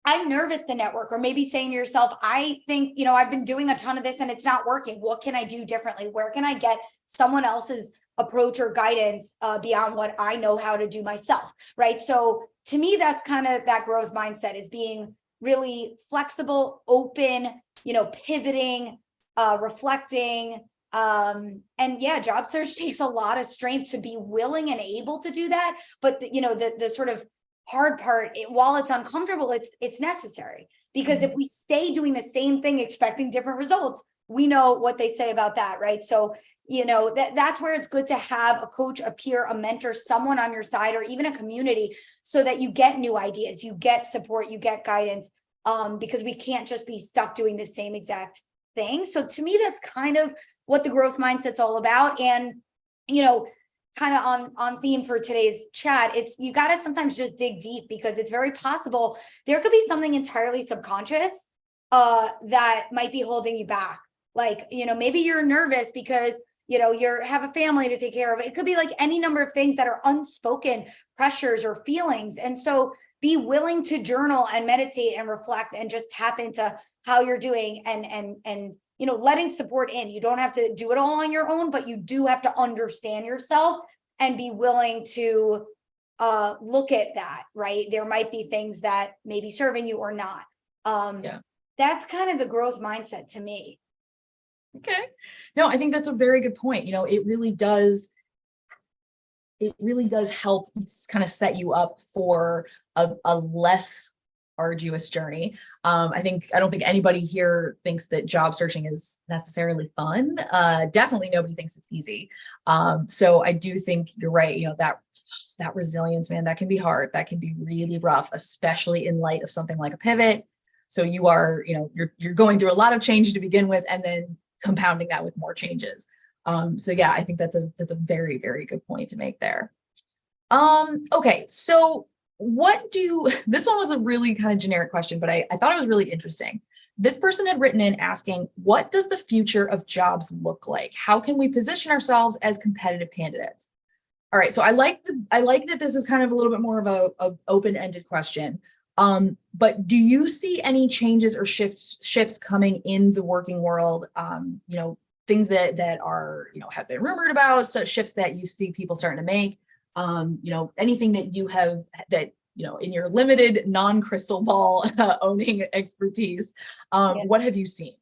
I'm nervous to network, or maybe saying to yourself, I think, I've been doing a ton of this and it's not working. What can I do differently? Where can I get someone else's approach or guidance beyond what I know how to do myself, right? So to me, that's kind of that growth mindset, is being really flexible, open, pivoting, reflecting. And yeah, job search takes a lot of strength to be willing and able to do that. But the sort of hard part, while it's uncomfortable, it's necessary, because if we stay doing the same thing, expecting different results, we know what they say about that, right? So, that's where it's good to have a coach, a peer, a mentor, someone on your side, or even a community, so that you get new ideas, you get support, you get guidance, because we can't just be stuck doing the same exact thing. So to me, that's kind of what the growth mindset's all about. And, kind of on theme for today's chat, it's, you got to sometimes just dig deep, because it's very possible there could be something entirely subconscious that might be holding you back. Like, maybe you're nervous because you have a family to take care of. It could be like any number of things that are unspoken pressures or feelings. And so be willing to journal and meditate and reflect and just tap into how you're doing, and letting support in. You don't have to do it all on your own, but you do have to understand yourself and be willing to look at that, right? There might be things that may be serving you or not. That's kind of the growth mindset to me. Okay. No, I think that's a very good point. It really does help kind of set you up for a less arduous journey. I don't think anybody here thinks that job searching is necessarily fun. Definitely nobody thinks it's easy. So I do think you're right. That resilience, man, that can be hard. That can be really rough, especially in light of something like a pivot. So you are, you're going through a lot of change to begin with, and then compounding that with more changes. So yeah, I think that's a very, very good point to make there. Okay, so this one was a really kind of generic question, but I thought it was really interesting. This person had written in asking, what does the future of jobs look like? How can we position ourselves as competitive candidates? All right, so I like that this is kind of a little bit more of a open-ended question. But do you see any changes or shifts coming in the working world? Things that are, have been rumored about, so shifts that you see people starting to make, anything that you have that, in your limited non-crystal ball owning expertise, what have you seen?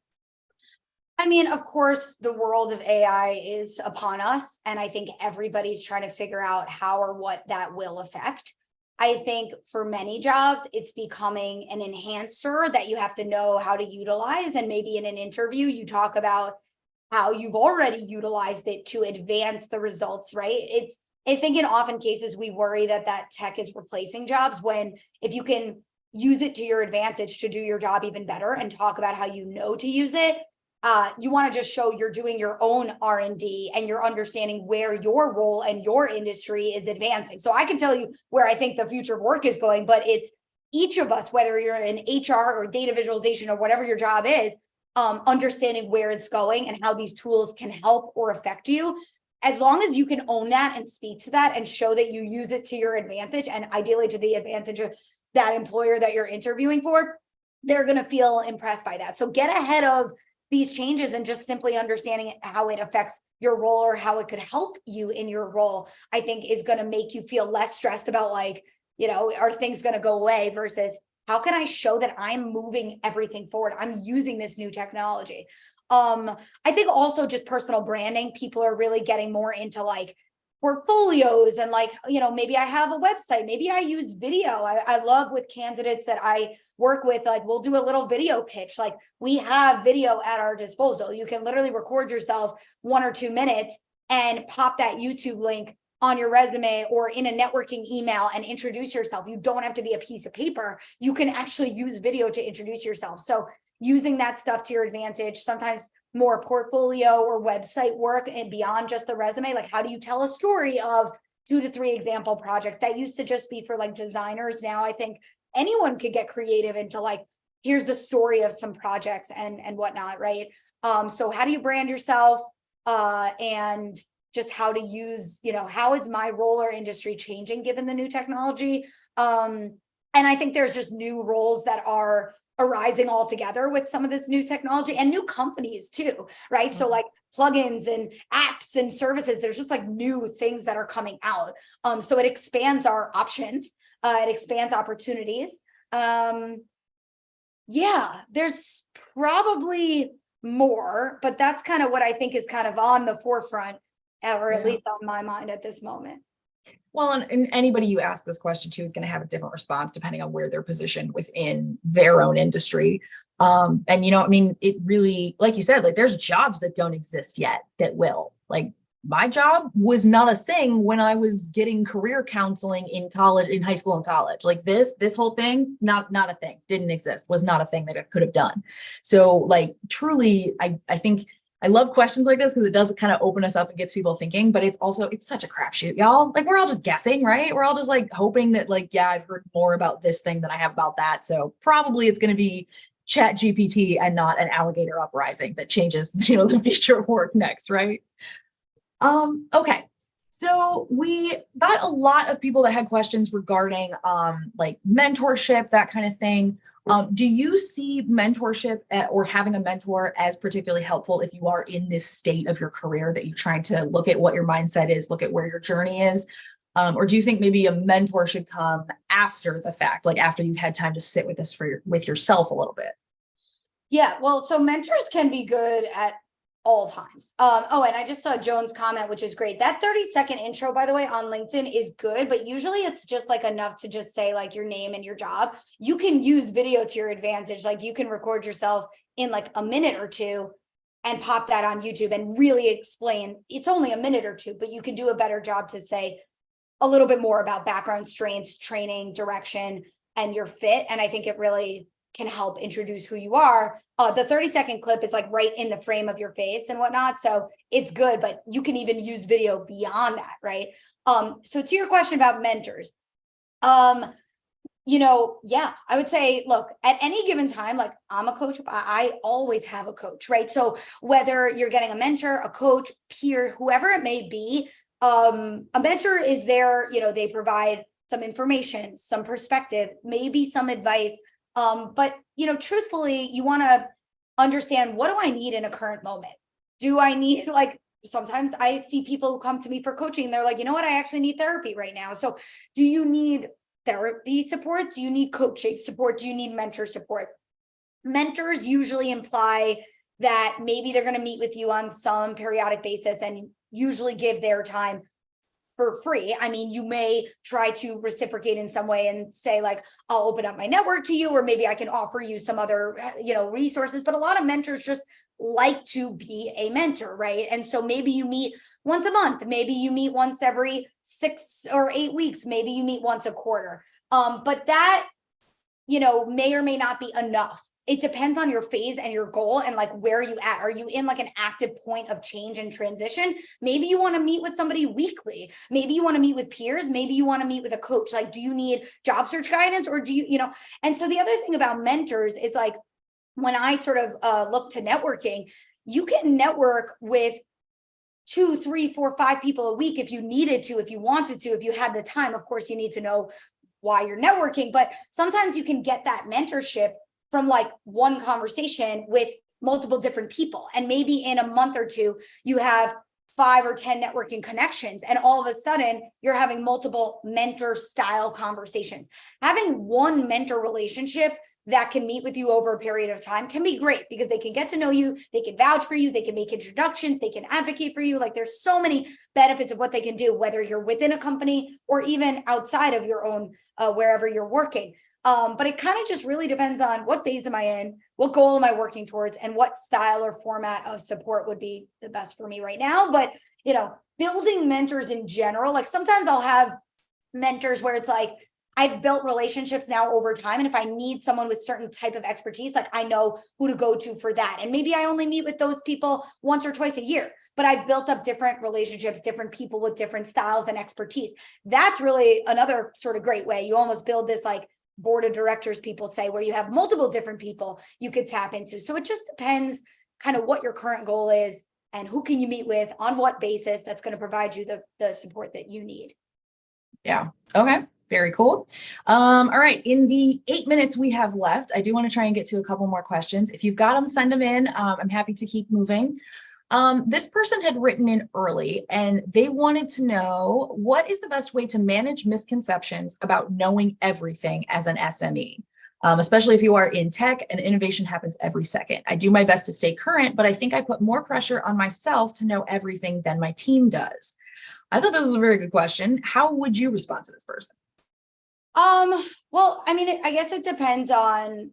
I mean, of course, the world of AI is upon us, and I think everybody's trying to figure out how or what that will affect. I think for many jobs, it's becoming an enhancer that you have to know how to utilize. And maybe in an interview, you talk about how you've already utilized it to advance the results, right? I think in often cases, we worry that tech is replacing jobs, when if you can use it to your advantage to do your job even better and talk about how you know to use it, you want to just show you're doing your own R&D and you're understanding where your role and your industry is advancing. So I can tell you where I think the future of work is going, but it's each of us, whether you're in HR or data visualization or whatever your job is, understanding where it's going and how these tools can help or affect you. As long as you can own that and speak to that and show that you use it to your advantage, and ideally to the advantage of that employer that you're interviewing for, they're going to feel impressed by that. So get ahead of these changes and just simply understanding how it affects your role or how it could help you in your role, I think is going to make you feel less stressed about are things going to go away, versus how can I show that I'm moving everything forward? I'm using this new technology. I think also just personal branding. People are really getting more into portfolios and maybe I have a website, maybe I use video. I love with candidates that I work with, we'll do a little video pitch. We have video at our disposal. You can literally record yourself 1 or 2 minutes and pop that YouTube link on your resume or in a networking email and introduce yourself. You don't have to be a piece of paper. You can actually use video to introduce yourself. So using that stuff to your advantage, sometimes more portfolio or website work and beyond just the resume. How do you tell a story of 2 to 3 example projects? That used to just be for designers. Now I think anyone could get creative into here's the story of some projects and whatnot, right? So how do you brand yourself, and just how to use, how is my role or industry changing given the new technology? And I think there's just new roles that are arising all together with some of this new technology, and new companies too, right? Mm-hmm. So plugins and apps and services, there's just new things that are coming out. So it expands our options, it expands opportunities. Yeah, there's probably more, but that's kind of what I think is kind of on the forefront, or at least on my mind at this moment. Well, and anybody you ask this question to is going to have a different response depending on where they're positioned within their own industry. It really, like you said, there's jobs that don't exist yet that will. My job was not a thing when I was getting career counseling in college, in high school and college. This whole thing, not a thing, didn't exist, was not a thing that I could have done. So truly, I think I love questions like this because it does kind of open us up and gets people thinking, but it's such a crapshoot, y'all. We're all just guessing, right? We're all just hoping that I've heard more about this thing than I have about that. So probably it's going to be Chat GPT and not an alligator uprising that changes, the future of work next, right? Okay. So we got a lot of people that had questions regarding mentorship, that kind of thing. Do you see mentorship or having a mentor as particularly helpful if you are in this state of your career that you're trying to look at what your mindset is, look at where your journey is? Or do you think maybe a mentor should come after the fact, after you've had time to sit with this with yourself a little bit? Yeah, well, so mentors can be good at all times. And I just saw Joan's comment, which is great. That 30-second intro, by the way, on LinkedIn is good, but usually it's just enough to just say your name and your job. You can use video to your advantage. You can record yourself in a minute or 2 and pop that on YouTube and really explain. It's only a minute or 2, but you can do a better job to say a little bit more about background, strengths, training, direction, and your fit. And I think it really can help introduce who you are. The 30-second clip is right in the frame of your face and whatnot. So it's good, but you can even use video beyond that, right? So to your question about mentors, I would say, look, at any given time, I'm a coach, I always have a coach, right? So whether you're getting a mentor, a coach, peer, whoever it may be, a mentor is there, they provide some information, some perspective, maybe some advice. But, truthfully, you want to understand, what do I need in a current moment? Do I need, like, sometimes I see people who come to me for coaching, they're like, you know what, I actually need therapy right now. So do you need therapy support? Do you need coaching support? Do you need mentor support? Mentors usually imply that maybe they're going to meet with you on some periodic basis and usually give their time for free. I mean, you may try to reciprocate in some way and say, like, I'll open up my network to you, or maybe I can offer you some other, resources. But a lot of mentors just like to be a mentor, right? And so maybe you meet once a month, maybe you meet once every 6 or 8 weeks, maybe you meet once a quarter. But that, may or may not be enough. It depends on your phase and your goal and like where you at. Are you in like an active point of change and transition? Maybe you want to meet with somebody weekly. Maybe you want to meet with peers. Maybe you want to meet with a coach. Like, do you need job search guidance, or do you, And so the other thing about mentors is, like, when I sort of look to networking, you can network with 2, 3, 4, 5 people a week if you needed to, if you wanted to, if you had the time. Of course, you need to know why you're networking, but sometimes you can get that mentorship from like one conversation with multiple different people. And maybe in a month or two, you have 5 or 10 networking connections. And all of a sudden, you're having multiple mentor style conversations. Having one mentor relationship that can meet with you over a period of time can be great, because they can get to know you, they can vouch for you, they can make introductions, they can advocate for you. Like, there's so many benefits of what they can do, whether you're within a company or even outside of your own, wherever you're working. But it kind of just really depends on what phase am I in, what goal am I working towards, and what style or format of support would be the best for me right now. But, building mentors in general, like, sometimes I'll have mentors where it's like, I've built relationships now over time. And if I need someone with certain type of expertise, like, I know who to go to for that. And maybe I only meet with those people once or twice a year, but I've built up different relationships, different people with different styles and expertise. That's really another sort of great way. You almost build this like board of directors, people say, where you have multiple different people you could tap into. So it just depends kind of what your current goal is and who can you meet with on what basis that's going to provide you the support that you need. Yeah. Okay. Very cool. All right. In the 8 minutes we have left, I do want to try and get to a couple more questions. If you've got them, send them in. I'm happy to keep moving. This person had written in early and they wanted to know, what is the best way to manage misconceptions about knowing everything as an SME? Especially if you are in tech and innovation happens every second. I do my best to stay current, but I think I put more pressure on myself to know everything than my team does. I thought this was a very good question. How would you respond to this person? Well, I mean, I guess it depends on,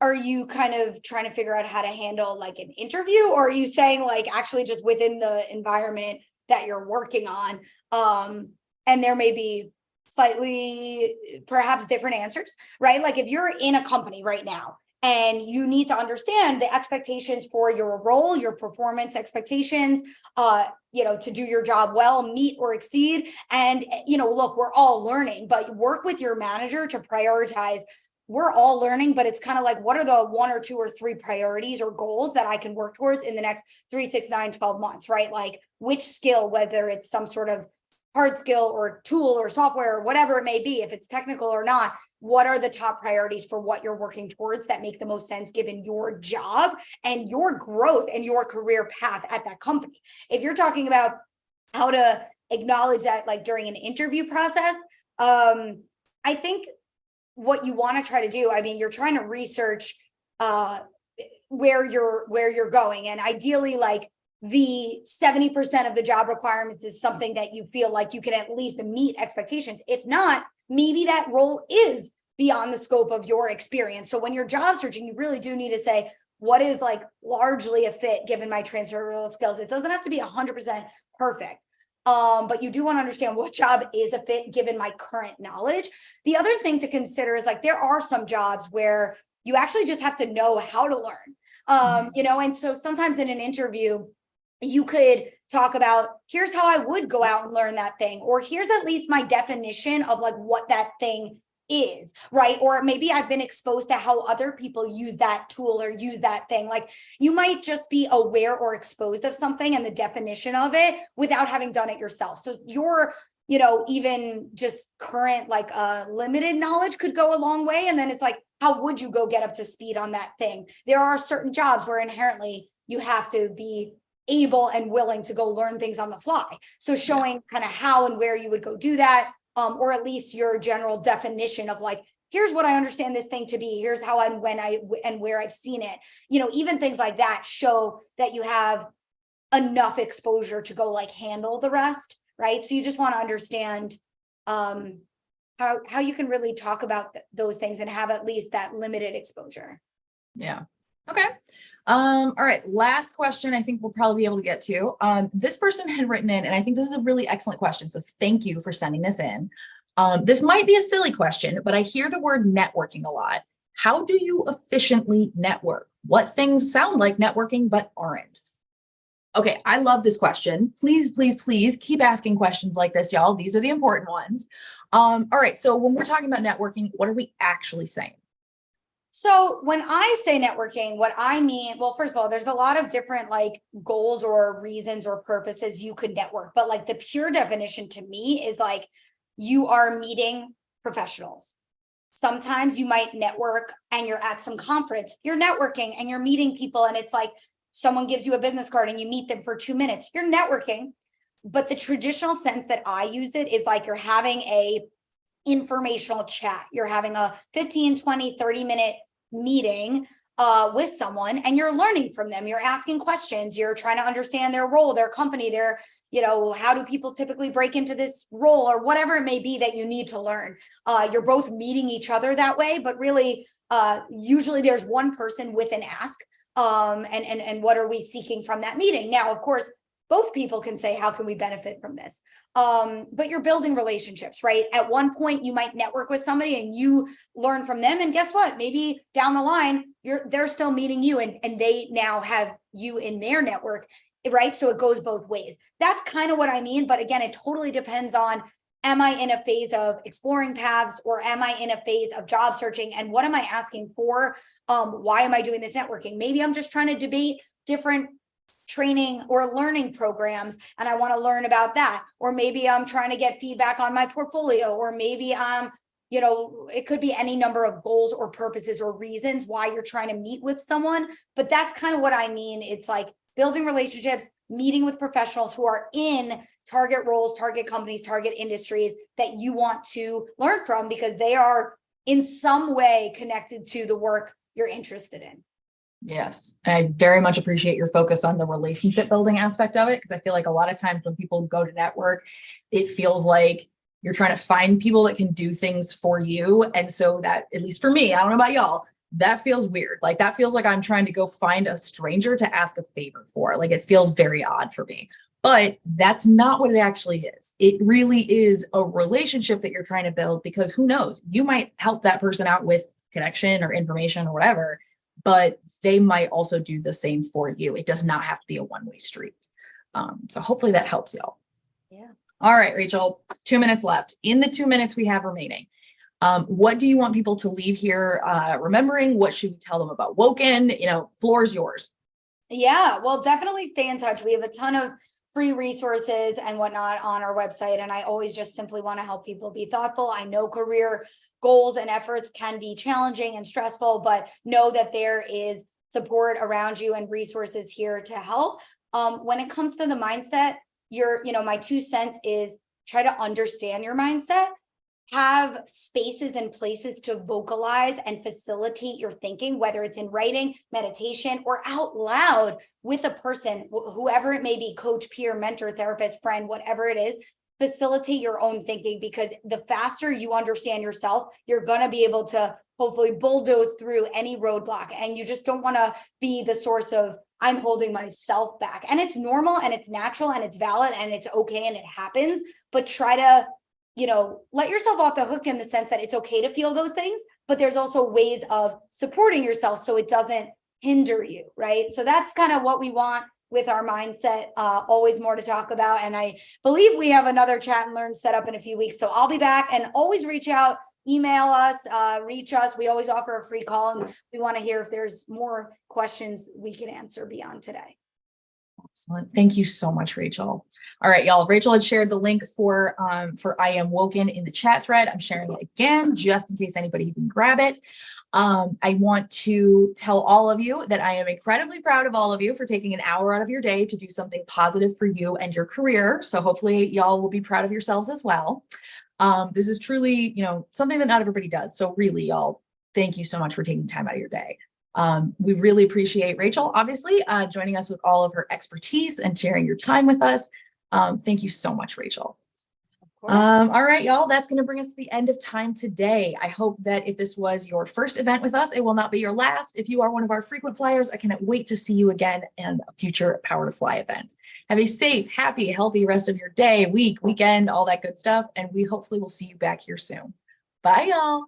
are you kind of trying to figure out how to handle like an interview, or are you saying like actually just within the environment that you're working on? And there may be slightly perhaps different answers, right? Like, if you're in a company right now and you need to understand the expectations for your role, your performance expectations, to do your job well, meet or exceed. And, look, we're all learning, but work with your manager to prioritize. We're all learning, but it's kind of like, what are the 1 or 2 or 3 priorities or goals that I can work towards in the next 3, 6, 9, 12 months, right? Like, which skill, whether it's some sort of hard skill or tool or software or whatever it may be, if it's technical or not, what are the top priorities for what you're working towards that make the most sense given your job and your growth and your career path at that company? If you're talking about how to acknowledge that, like during an interview process, I think what you want to try to do, I mean, you're trying to research where you're going, and ideally, like, the 70% of the job requirements is something that you feel like you can at least meet expectations. If not, maybe that role is beyond the scope of your experience. So when you're job searching, you really do need to say, what is like largely a fit given my transferable skills? It doesn't have to be 100% perfect. But you do want to understand what job is a fit given my current knowledge. The other thing to consider is, like, there are some jobs where you actually just have to know how to learn. And so sometimes in an interview, you could talk about, here's how I would go out and learn that thing, or here's at least my definition of like what that thing is, right? Or maybe I've been exposed to how other people use that tool or use that thing. Like, you might just be aware or exposed of something and the definition of it without having done it yourself. So your even just current, like limited knowledge could go a long way. And then it's like, how would you go get up to speed on that thing? There are certain jobs where inherently you have to be able and willing to go learn things on the fly. So showing kind of how and where you would go do that, or at least your general definition of like, here's what I understand this thing to be. Here's how and when and where I've seen it. Even things like that show that you have enough exposure to go like handle the rest, right? So you just want to understand how you can really talk about those things and have at least that limited exposure. Yeah. Okay. All right. Last question I think we'll probably be able to get to. This person had written in, and I think this is a really excellent question. So thank you for sending this in. This might be a silly question, but I hear the word networking a lot. How do you efficiently network? What things sound like networking but aren't? Okay, I love this question. Please, please, please keep asking questions like this, y'all. These are the important ones. All right, so when we're talking about networking, what are we actually saying? So when I say networking, what I mean, well, first of all, there's a lot of different like goals or reasons or purposes you could network, but like the pure definition to me is like you are meeting professionals. Sometimes you might network and you're at some conference, you're networking and you're meeting people, and it's like someone gives you a business card and you meet them for 2 minutes, you're networking. But the traditional sense that I use it is like you're having a informational chat. You're having a 15, 20, 30-minute meeting with someone, and you're learning from them. You're asking questions. You're trying to understand their role, their company, their, how do people typically break into this role, or whatever it may be that you need to learn. You're both meeting each other that way, but really, usually there's one person with an ask. And what are we seeking from that meeting? Now, of course, both people can say, how can we benefit from this? But you're building relationships, right? At one point, you might network with somebody and you learn from them. And guess what? Maybe down the line, they're still meeting you and they now have you in their network, right? So it goes both ways. That's kind of what I mean. But again, it totally depends on, am I in a phase of exploring paths, or am I in a phase of job searching? And what am I asking for? Why am I doing this networking? Maybe I'm just trying to debate different training or learning programs and I want to learn about that. Or maybe I'm trying to get feedback on my portfolio, or maybe it could be any number of goals or purposes or reasons why you're trying to meet with someone. But that's kind of what I mean. It's like building relationships, meeting with professionals who are in target roles, target companies, target industries that you want to learn from, because they are in some way connected to the work you're interested in. Yes, I very much appreciate your focus on the relationship building aspect of it, because I feel like a lot of times when people go to network, it feels like you're trying to find people that can do things for you. And so that, at least for me, I don't know about y'all, that feels weird. Like that feels like I'm trying to go find a stranger to ask a favor for. Like it feels very odd for me. But that's not what it actually is. It really is a relationship that you're trying to build, because who knows, you might help that person out with connection or information or whatever, but they might also do the same for you. It does not have to be a one-way street. So hopefully that helps y'all. Yeah. All right, Rachel, 2 minutes left. In the 2 minutes we have remaining, what do you want people to leave here remembering? What should we tell them about Woken? Floor is yours. Yeah, well, definitely stay in touch. We have a ton of free resources and whatnot on our website. And I always just simply want to help people be thoughtful. I know career goals and efforts can be challenging and stressful, but know that there is support around you and resources here to help. When it comes to the mindset, my 2 cents is try to understand your mindset. Have spaces and places to vocalize and facilitate your thinking, whether it's in writing, meditation, or out loud with a person, whoever it may be, coach, peer, mentor, therapist, friend, whatever it is. Facilitate your own thinking, because the faster you understand yourself, you're going to be able to hopefully bulldoze through any roadblock. And you just don't want to be the source of, I'm holding myself back. And it's normal and it's natural and it's valid and it's okay and it happens, but try to let yourself off the hook in the sense that it's okay to feel those things, but there's also ways of supporting yourself so it doesn't hinder you, right? So that's kind of what we want with our mindset. Always more to talk about. And I believe we have another chat and learn set up in a few weeks. So I'll be back, and always reach out, email us, reach us. We always offer a free call, and we want to hear if there's more questions we can answer beyond today. Excellent. Thank you so much, Rachel. All right, y'all. Rachel had shared the link for I Am Woken in the chat thread. I'm sharing it again, just in case anybody can grab it. I want to tell all of you that I am incredibly proud of all of you for taking an hour out of your day to do something positive for you and your career. So hopefully y'all will be proud of yourselves as well. This is truly, something that not everybody does. So really, y'all, thank you so much for taking time out of your day. We really appreciate Rachel, obviously, joining us with all of her expertise and sharing your time with us. Thank you so much, Rachel. All right, y'all, that's going to bring us to the end of time today. I hope that if this was your first event with us, it will not be your last. If you are one of our frequent flyers, I cannot wait to see you again in a future Power to Fly event. Have a safe, happy, healthy rest of your day, week, weekend, all that good stuff. And we hopefully will see you back here soon. Bye, y'all.